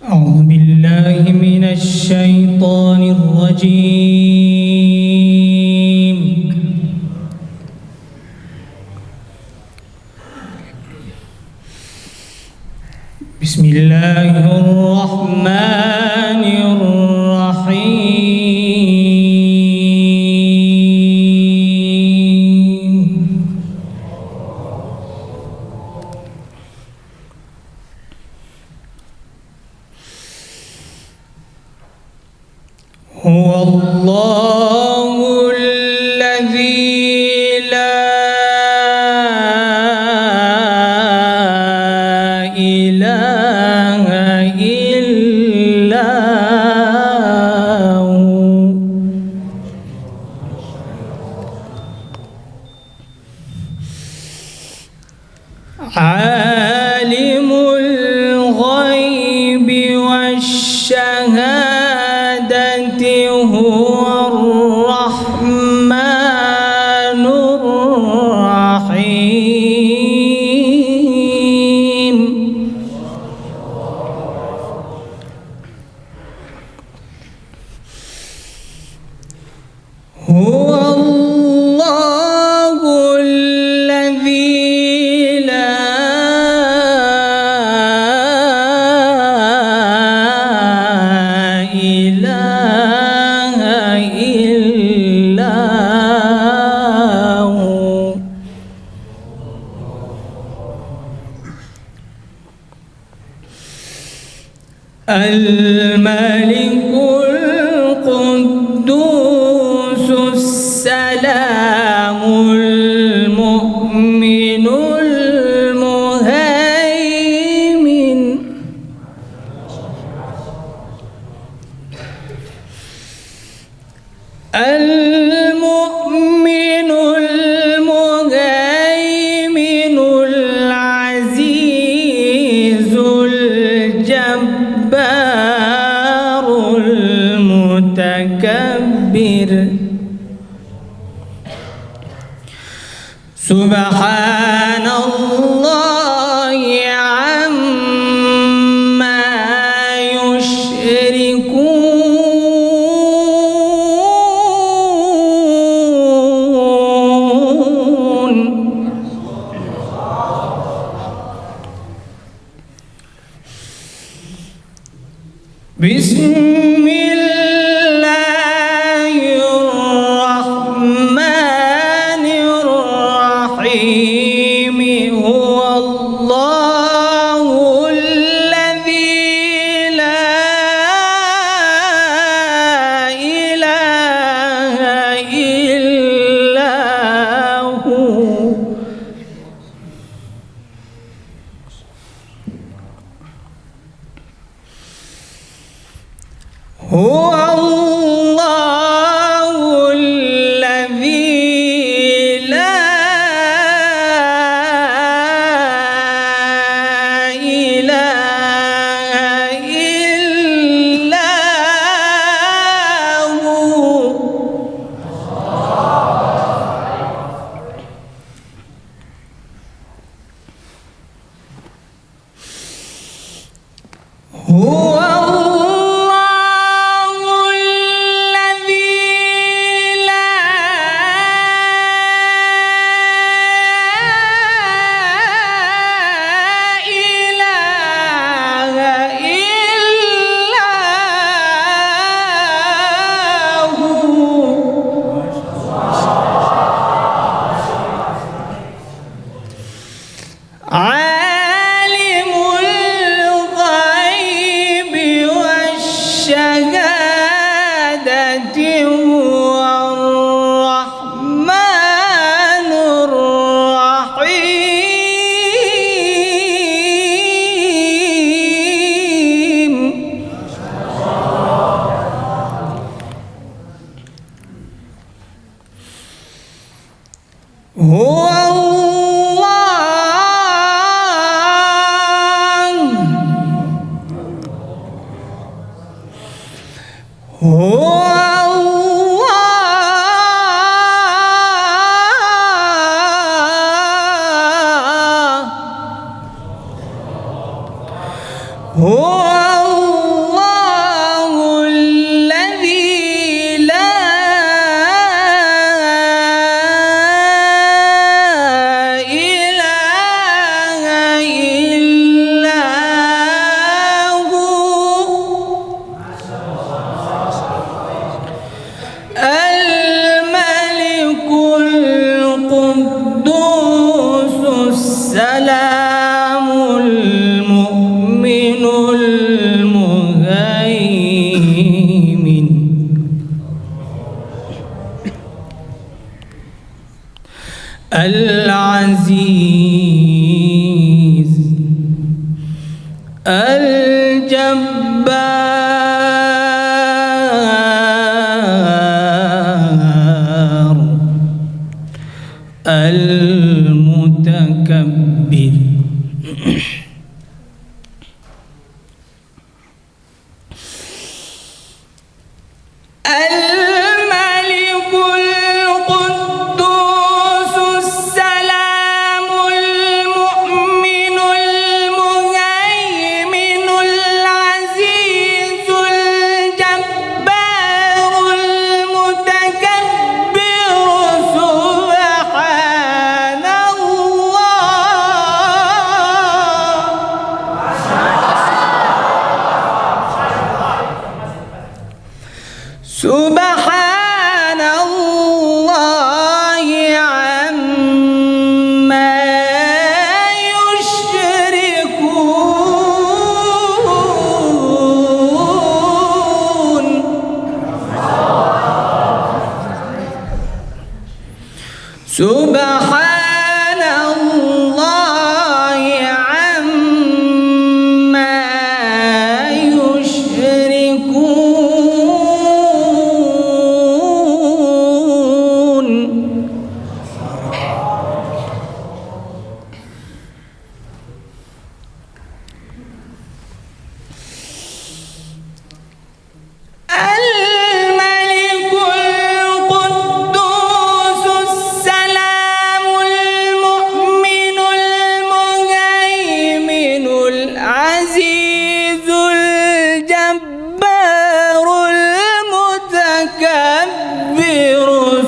أعوذ بالله من الشيطان الرجيم. بسم الله الرحمن الرحيم. هو الله الذي لا إله إلا هو عالم الغيب والشهادة هو الرحمن الرحيم. هو الله الذي لا إله إلا هو الملك القدوس السلام المؤمن المهيمن المؤمن المهيمن العزيز الجبار المتكبر سبحان الله عما يشركون. بسم الله الرحمن الرحيم. هو الله الذي لا إله إلا هو هو الله الذي لا إله إلا هو هو عالم الغيب والشهادة هو الرحمن الرحيم. هو هو العزيز الجبار المتكبر الملك القدوس السلام المؤمن المهيمن العزيز الجبار المتكبر سبحان الله عما يشركون سبحان الله عما يشركون الملك القدوس السلام المؤمن المهيمن العزيز الجبار المتكبر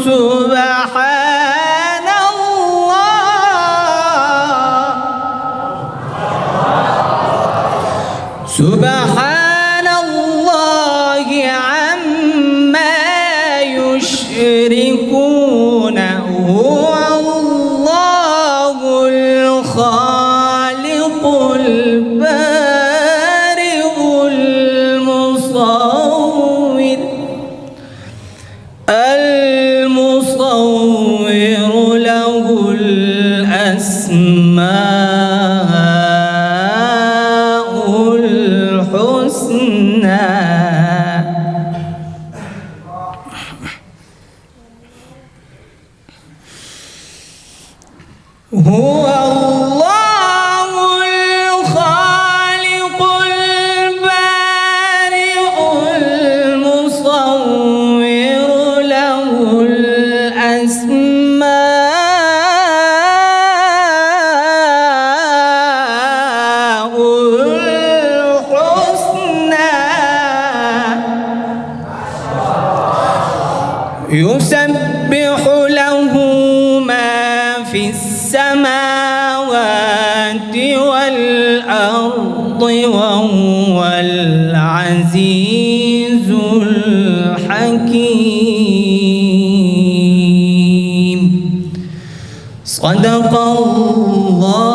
سبحان الله سبحان الله عما يشركون هو الله الخالق البارئ المصور له الأسماء الحسنى هو الله الخالق البارئ المصور له الأسماء الحسنى يسبح له ما في السماوات والأرض وهو العزيز الحكيم صدق الله